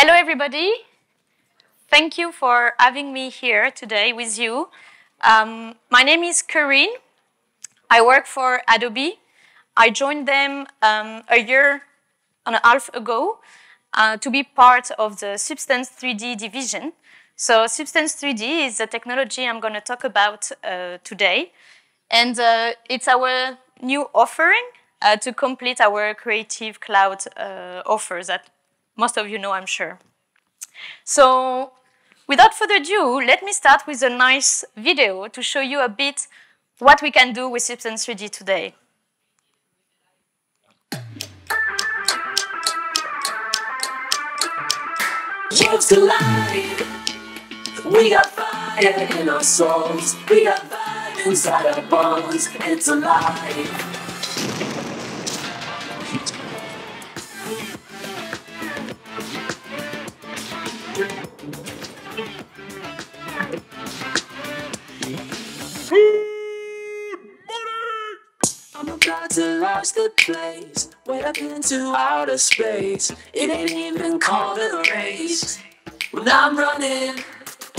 Hello, everybody. Thank you for having me here today with you. My name is Karine. I work for Adobe. I joined them a year and a half ago to be part of the Substance 3D division. So Substance 3D is the technology I'm going to talk about today. And it's our new offering to complete our Creative Cloud offers that most of you know, I'm sure. So without further ado, let me start with a nice video to show you a bit what we can do with Substance 3D today. What's the light? We got fire in our souls. We got vibe inside our bones. It's alive. I'm about to launch the place, way up into outer space. It ain't even called a race. When I'm running,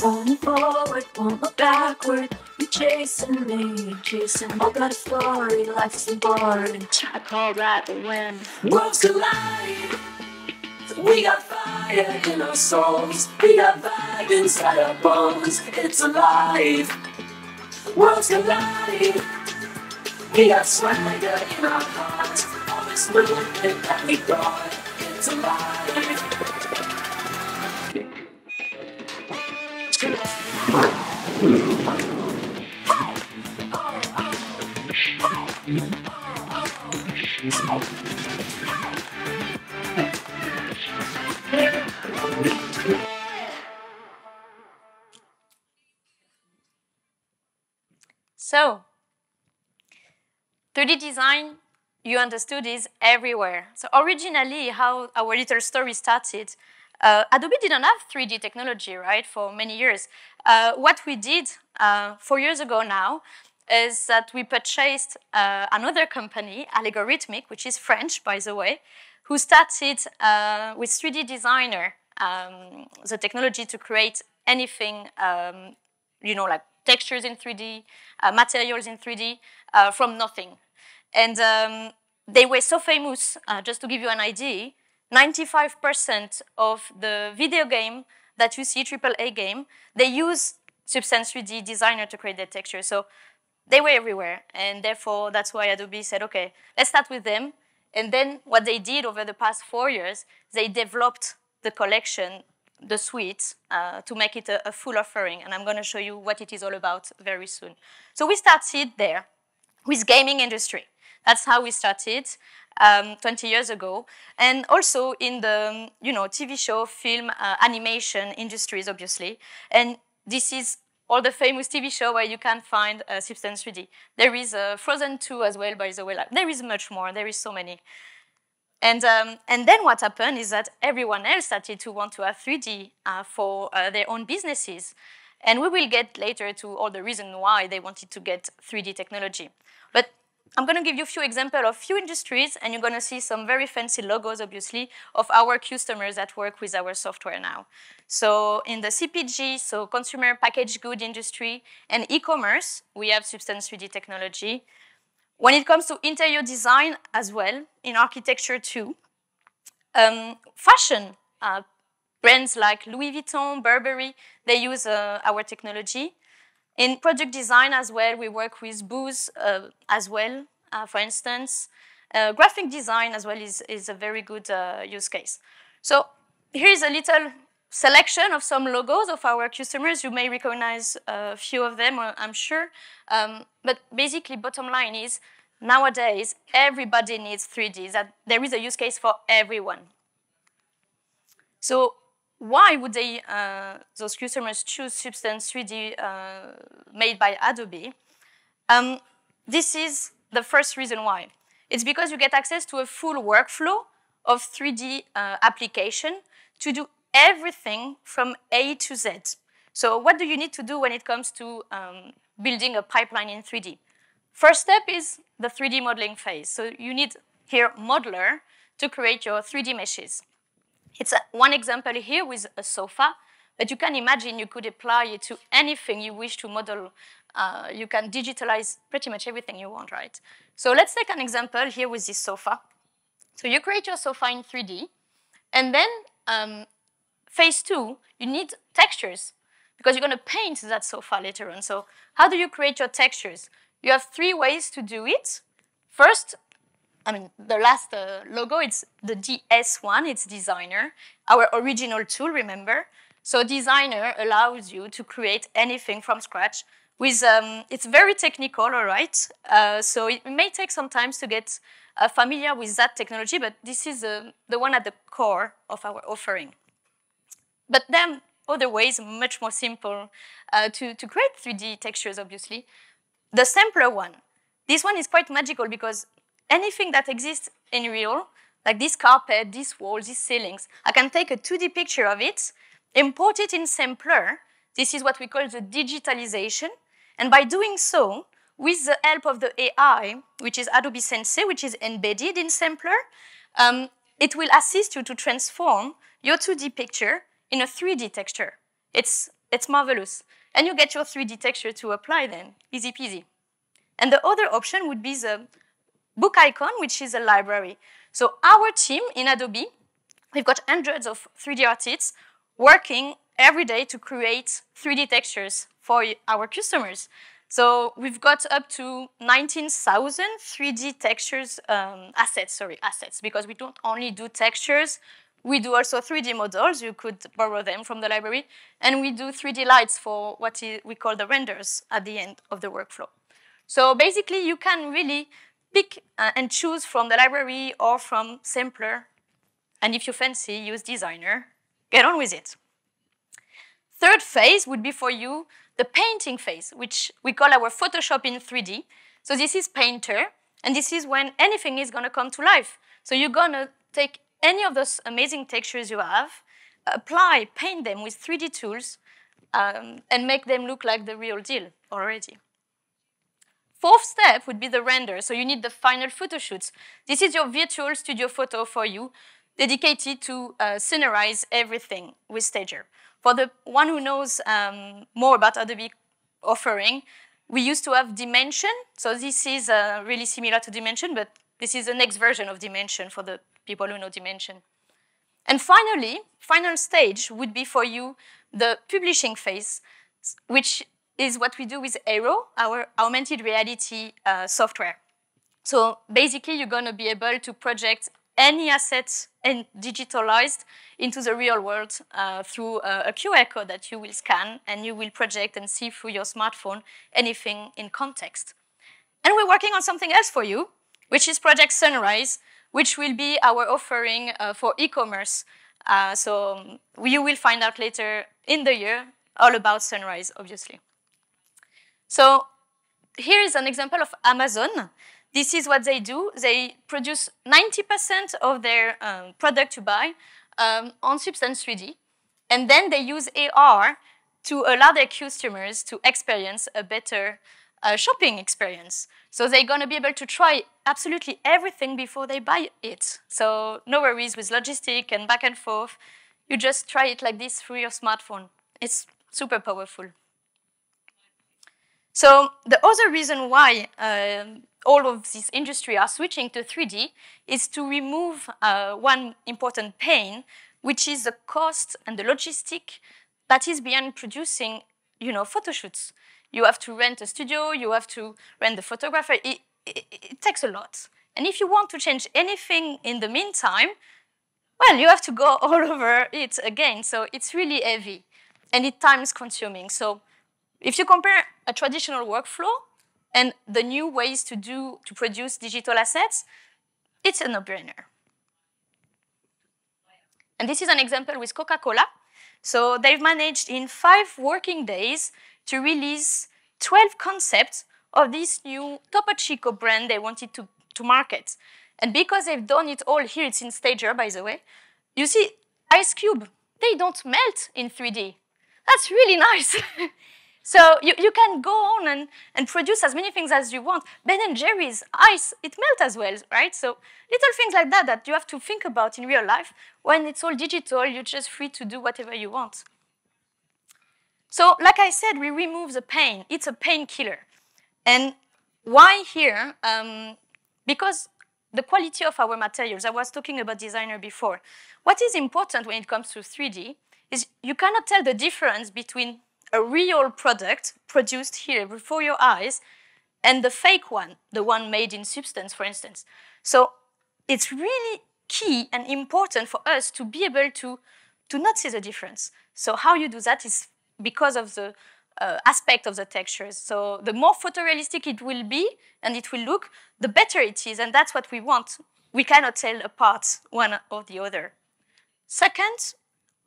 going forward, won't look backward. You're chasing me, chasing. I got a story, life's boring. I call that the win. Worlds collide. We got fire in our souls. We got vibe inside our bones. It's alive. Worlds collide. We got swagger in our hearts. All this movement that we got. It's alive. So, 3D design, you understood, is everywhere. So originally, how our little story started, Adobe didn't have 3D technology, right, for many years. What we did 4 years ago now is that we purchased another company, Algorithmic, which is French, by the way, who started with 3D Designer, the technology to create anything, like textures in 3D, materials in 3D, from nothing. And they were so famous, just to give you an idea, 95% of the video game that you see, AAA game, they use Substance 3D Designer to create their texture. So they were everywhere. And therefore, that's why Adobe said, OK, let's start with them. And then what they did over the past 4 years, they developed the collection, the suite, to make it a full offering. And I'm going to show you what it is all about very soon. So we started there with gaming industry. That's how we started 20 years ago. And also in the TV show, film, animation industries, obviously. And this is all the famous TV show where you can find Substance 3D. There is Frozen 2 as well, by the way. There is much more. There is so many. And then what happened is that everyone else started to want to have 3D for their own businesses. And we will get later to all the reasons why they wanted to get 3D technology. But I'm going to give you a few examples of few industries, and you're going to see some very fancy logos, obviously, of our customers that work with our software now. So in the CPG, so consumer packaged good industry, and e-commerce, we have Substance 3D technology. When it comes to interior design as well, in architecture too, fashion, brands like Louis Vuitton, Burberry, they use our technology. In product design as well, we work with Booz as well, for instance. Graphic design as well is a very good use case. So here is a little selection of some logos of our customers. You may recognize a few of them, I'm sure. But basically, bottom line is, nowadays, everybody needs 3D. That there is a use case for everyone. So why would they, those customers choose Substance 3D made by Adobe? This is the first reason why. It's because you get access to a full workflow of 3D application to do everything from A to Z. So what do you need to do when it comes to building a pipeline in 3D? First step is the 3D modeling phase. So you need here Modeler to create your 3D meshes. It's one example here with a sofa, but you can imagine you could apply it to anything you wish to model. You can digitalize pretty much everything you want, right? So let's take an example here with this sofa. So you create your sofa in 3D, and then phase 2, you need textures, because you're going to paint that sofa later on. So how do you create your textures? You have 3 ways to do it. First, the last logo, it's the DS1, it's Designer, our original tool, remember? So Designer allows you to create anything from scratch. It's very technical, all right? So it may take some time to get familiar with that technology, but this is the one at the core of our offering. But then other ways, much more simple, to create 3D textures, obviously. The simpler one. This one is quite magical because anything that exists in real, like this carpet, these walls, these ceilings, I can take a 2D picture of it, import it in Simpler. This is what we call the digitalization. And by doing so, with the help of the AI, which is Adobe Sensei, which is embedded in Simpler, it will assist you to transform your 2D picture in a 3D texture. It's marvelous. And you get your 3D texture to apply then, easy peasy. And the other option would be the book icon, which is a library. So our team in Adobe, we've got hundreds of 3D artists working every day to create 3D textures for our customers. So we've got up to 19,000 3D textures, assets, because we don't only do textures, we do also 3D models. You could borrow them from the library. And we do 3D lights for what we call the renders at the end of the workflow. So basically, you can really pick and choose from the library or from Simpler. And if you fancy, use Designer. Get on with it. Third phase would be for you the painting phase, which we call our Photoshop in 3D. So this is Painter, and this is when anything is going to come to life. So you're going to take any of those amazing textures you have, paint them with 3D tools, and make them look like the real deal already. Fourth step would be the render. So you need the final photo shoots. This is your virtual studio photo for you, dedicated to scenize everything with Stager. For the one who knows more about Adobe offering, we used to have Dimension. So this is really similar to Dimension, but this is the next version of Dimension for the people who know Dimension. And finally, final stage would be for you the publishing phase, which is what we do with Aero, our augmented reality software. So basically, you're going to be able to project any assets and digitalized into the real world through a QR code that you will scan, and you will project and see through your smartphone anything in context. And we're working on something else for you, which is Project Sunrise, which will be our offering for e-commerce. So you will find out later in the year all about Sunrise, obviously. So here is an example of Amazon. This is what they do. They produce 90% of their product to buy on Substance 3D. And then they use AR to allow their customers to experience a better shopping experience. So they're going to be able to try absolutely everything before they buy it. So no worries with logistic and back and forth. You just try it like this through your smartphone. It's super powerful. So the other reason why all of this industry are switching to 3D is to remove one important pain, which is the cost and the logistic that is behind producing, photo shoots. You have to rent a studio, you have to rent the photographer. It takes a lot. And if you want to change anything in the meantime, well, you have to go all over it again. So it's really heavy and it's time consuming. So if you compare a traditional workflow and the new ways to produce digital assets, it's a no-brainer. And this is an example with Coca-Cola. So they've managed in 5 working days to release 12 concepts of this new Topo Chico brand they wanted to market. And because they've done it all here, it's in Stager, by the way, you see Ice Cube, they don't melt in 3D. That's really nice. So you can go on and produce as many things as you want. Ben and Jerry's ice, it melts as well, right? So little things like that that you have to think about in real life. When it's all digital, you're just free to do whatever you want. So like I said, we remove the pain. It's a painkiller. And why here? Because the quality of our materials, I was talking about designer before. What is important when it comes to 3D is you cannot tell the difference between a real product produced here before your eyes and the fake one, the one made in substance, for instance. So it's really key and important for us to be able to not see the difference. So how you do that is because of the aspect of the textures. So the more photorealistic it will be and it will look, the better it is, and that's what we want. We cannot tell apart one or the other. Second,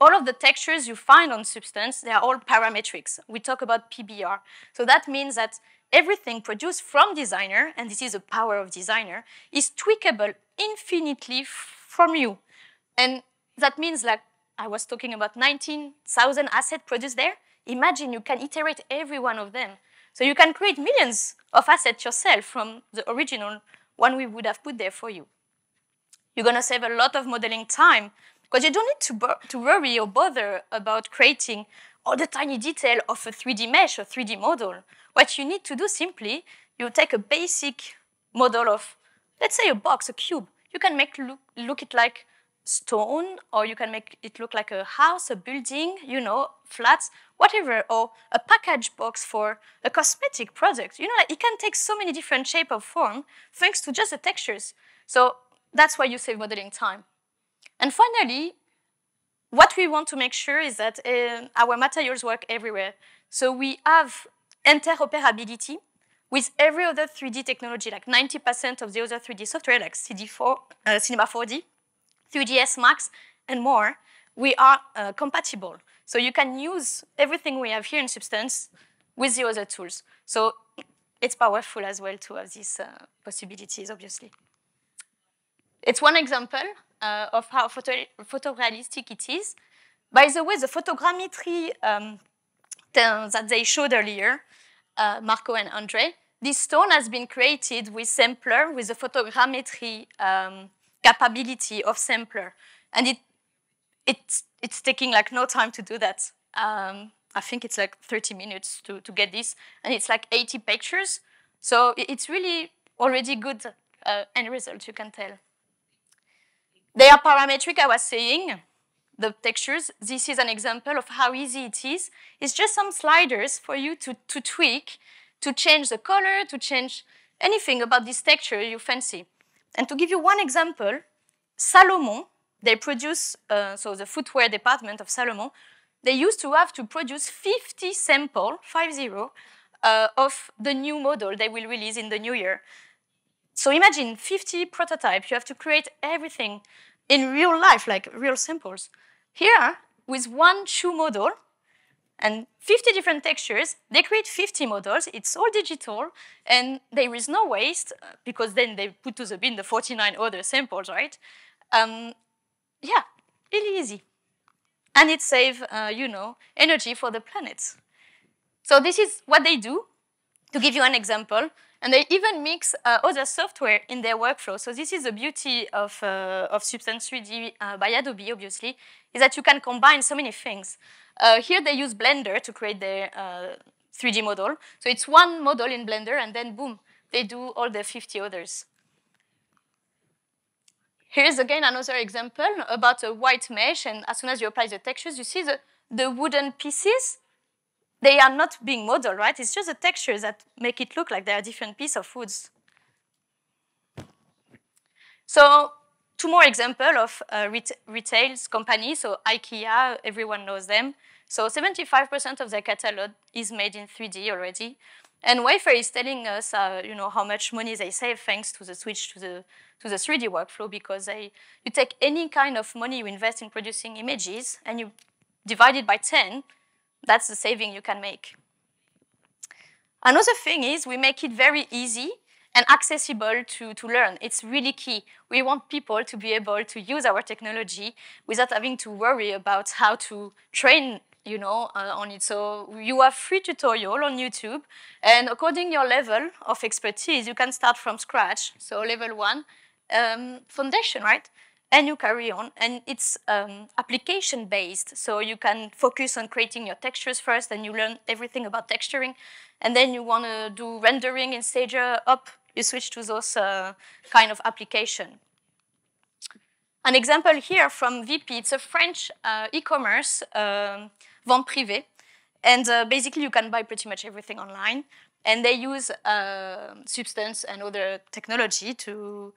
all of the textures you find on substance, they are all parametrics. We talk about PBR. So that means that everything produced from designer, and this is the power of designer, is tweakable infinitely from you. And that means, like I was talking about 19,000 assets produced there. Imagine you can iterate every one of them. So you can create millions of assets yourself from the original one we would have put there for you. You're going to save a lot of modeling time because you don't need to worry or bother about creating all the tiny detail of a 3D mesh or 3D model. What you need to do simply, you take a basic model of, let's say, a box, a cube. You can make look it like stone, or you can make it look like a house, a building, you know, flats, whatever, or a package box for a cosmetic product. You know, like it can take so many different shape or form thanks to just the textures. So that's why you save modeling time. And finally, what we want to make sure is that our materials work everywhere. So we have interoperability with every other 3D technology, like 90% of the other 3D software, like Cinema 4D, 3ds Max, and more, we are compatible. So you can use everything we have here in Substance with the other tools. So it's powerful as well to have these possibilities, obviously. It's one example of how photorealistic it is. By the way, the photogrammetry that they showed earlier, Marco and Andre, this stone has been created with sampler, with the photogrammetry capability of sampler. And it's taking like no time to do that. I think it's like 30 minutes to get this, and it's like 80 pictures. So it's really already good end result, you can tell. They are parametric, I was saying, the textures. This is an example of how easy it is. It's just some sliders for you to tweak, to change the color, to change anything about this texture you fancy. And to give you one example, Salomon, they produce, so the footwear department of Salomon, they used to have to produce 50 samples, 50, of the new model they will release in the new year. So imagine 50 prototypes. You have to create everything in real life, like real samples. Here, with one shoe model and 50 different textures, they create 50 models. It's all digital, and there is no waste, because then they put to the bin the 49 other samples, right? Yeah, really easy. And it saves, you know, energy for the planet. So this is what they do, to give you an example. And they even mix other software in their workflow. So this is the beauty of Substance 3D by Adobe, obviously, is that you can combine so many things. Here they use Blender to create their 3D model. So it's one model in Blender, and then boom, they do all the 50 others. Here's again another example about a white mesh, and as soon as you apply the textures, you see the wooden pieces. They are not being modeled, right? It's just the textures that make it look like they are different pieces of woods. So two more examples of retail companies. So IKEA, everyone knows them. So 75% of their catalog is made in 3D already. And Wayfair is telling us, you know, how much money they save thanks to the switch to the 3D workflow, because you take any kind of money you invest in producing images and you divide it by 10, that's the saving you can make. Another thing is we make it very easy and accessible to learn. It's really key. We want people to be able to use our technology without having to worry about how to train on it. So you have free tutorial on YouTube, and according your level of expertise, you can start from scratch. So level 1, foundation, right? And you carry on, and it's application-based. So you can focus on creating your textures first, and you learn everything about texturing. And then you want to do rendering in Stager up, you switch to those kind of application. An example here from VP, it's a French e-commerce, vente privée. And basically, you can buy pretty much everything online. And they use Substance and other technology to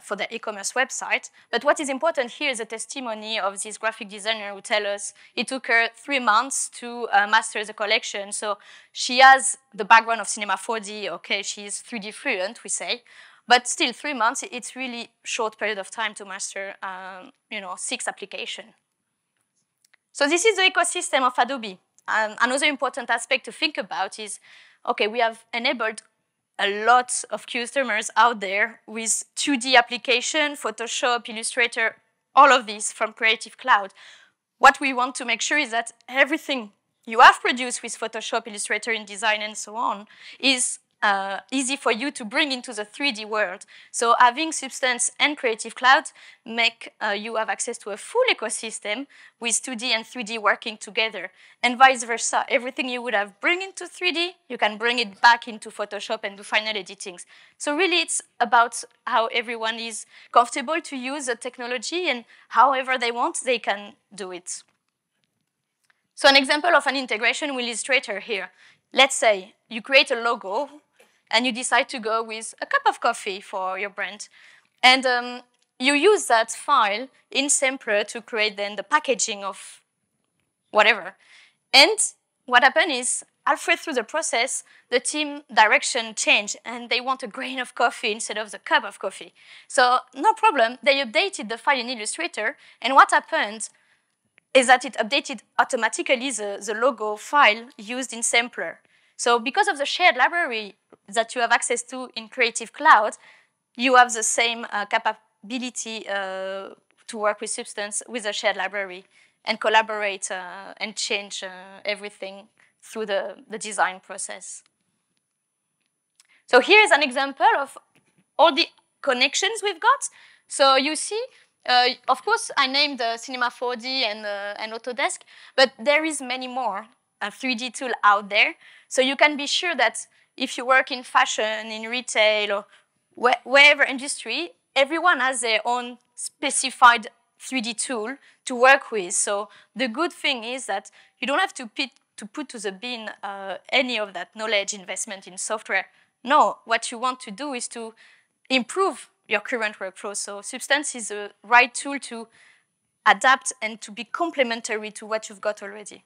for their e-commerce website. But what is important here is a testimony of this graphic designer who tells us it took her 3 months to master the collection. So she has the background of Cinema 4D. Okay, she's 3D fluent, we say. But still, 3 months, it's really short period of time to master, 6 applications. So this is the ecosystem of Adobe. Another important aspect to think about is, okay, we have enabled a lot of customers out there with 2D application, Photoshop, Illustrator, all of these from Creative Cloud. What we want to make sure is that everything you have produced with Photoshop, Illustrator, InDesign, and so on is easy for you to bring into the 3D world. So having Substance and Creative Cloud make you have access to a full ecosystem with 2D and 3D working together, and vice versa. Everything you would have bring into 3D, you can bring it back into Photoshop and do final editings. So really it's about how everyone is comfortable to use the technology, and however they want, they can do it. So an example of an integration with Illustrator here. Let's say you create a logo and you decide to go with a cup of coffee for your brand. And you use that file in Sampler to create then the packaging of whatever. And what happened is, halfway through the process, the team direction changed and they want a grain of coffee instead of the cup of coffee. So no problem, they updated the file in Illustrator, and what happened is that it updated automatically the logo file used in Sampler. So because of the shared library that you have access to in Creative Cloud, you have the same capability to work with Substance with a shared library and collaborate and change everything through the design process. So here is an example of all the connections we've got. So you see, of course, I named Cinema 4D and Autodesk, but there is many more 3D tool out there. So you can be sure that if you work in fashion, in retail, or wherever industry, everyone has their own specified 3D tool to work with. So the good thing is that you don't have to put to the bin any of that knowledge investment in software. No, what you want to do is to improve your current workflow. So Substance is the right tool to adapt and to be complementary to what you've got already.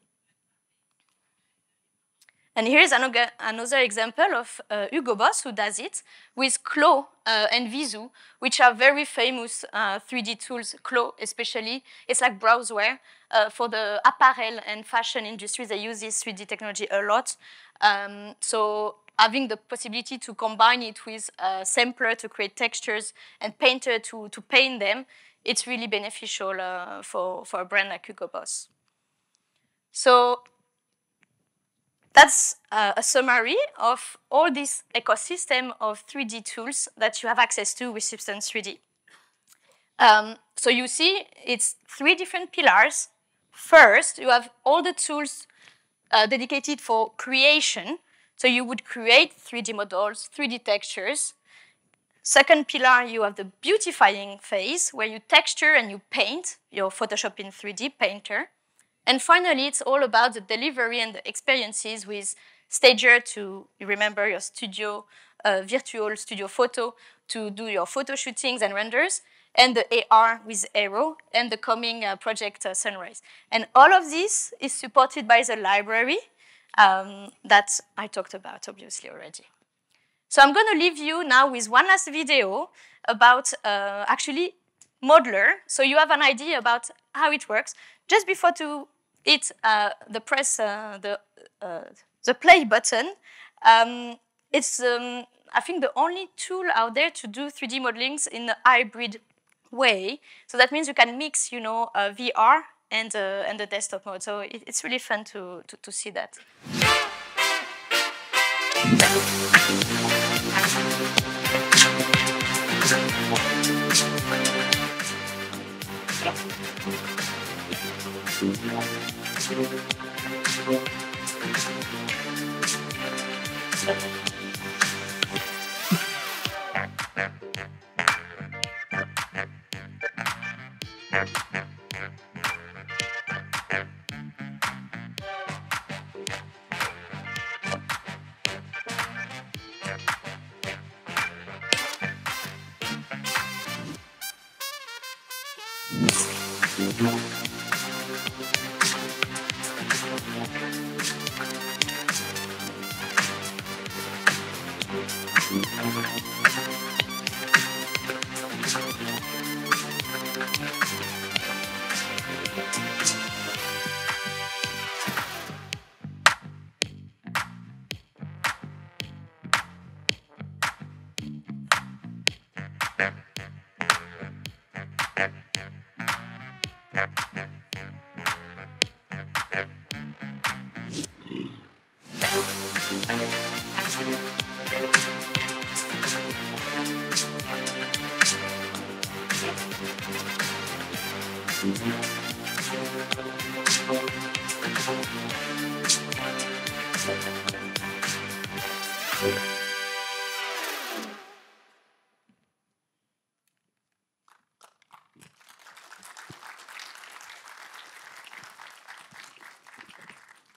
And here's another example of Hugo Boss who does it with Clo and Visu, which are very famous 3D tools. Clo especially, it's like browseware. For the apparel and fashion industry, they use this 3D technology a lot. So having the possibility to combine it with Sampler to create textures and Painter to paint them, it's really beneficial for a brand like Hugo Boss. So that's a summary of all this ecosystem of 3D tools that you have access to with Substance 3D. So you see, it's 3 different pillars. First, you have all the tools dedicated for creation. So you would create 3D models, 3D textures. Second pillar, you have the beautifying phase, where you texture and you paint your Photoshop in 3D Painter. And finally, it's all about the delivery and the experiences with Stager to remember your studio, virtual studio photo, to do your photo shootings and renders, and the AR with Aero, and the coming project Sunrise. And all of this is supported by the library that I talked about, obviously, already. So I'm going to leave you now with one last video about actually Modeler, so you have an idea about how it works. Just before to hit the play button, it's I think the only tool out there to do 3D modelings in a hybrid way. So that means you can mix, VR and the desktop mode. So it's really fun to see that.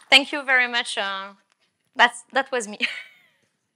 Thank you very much. That was me.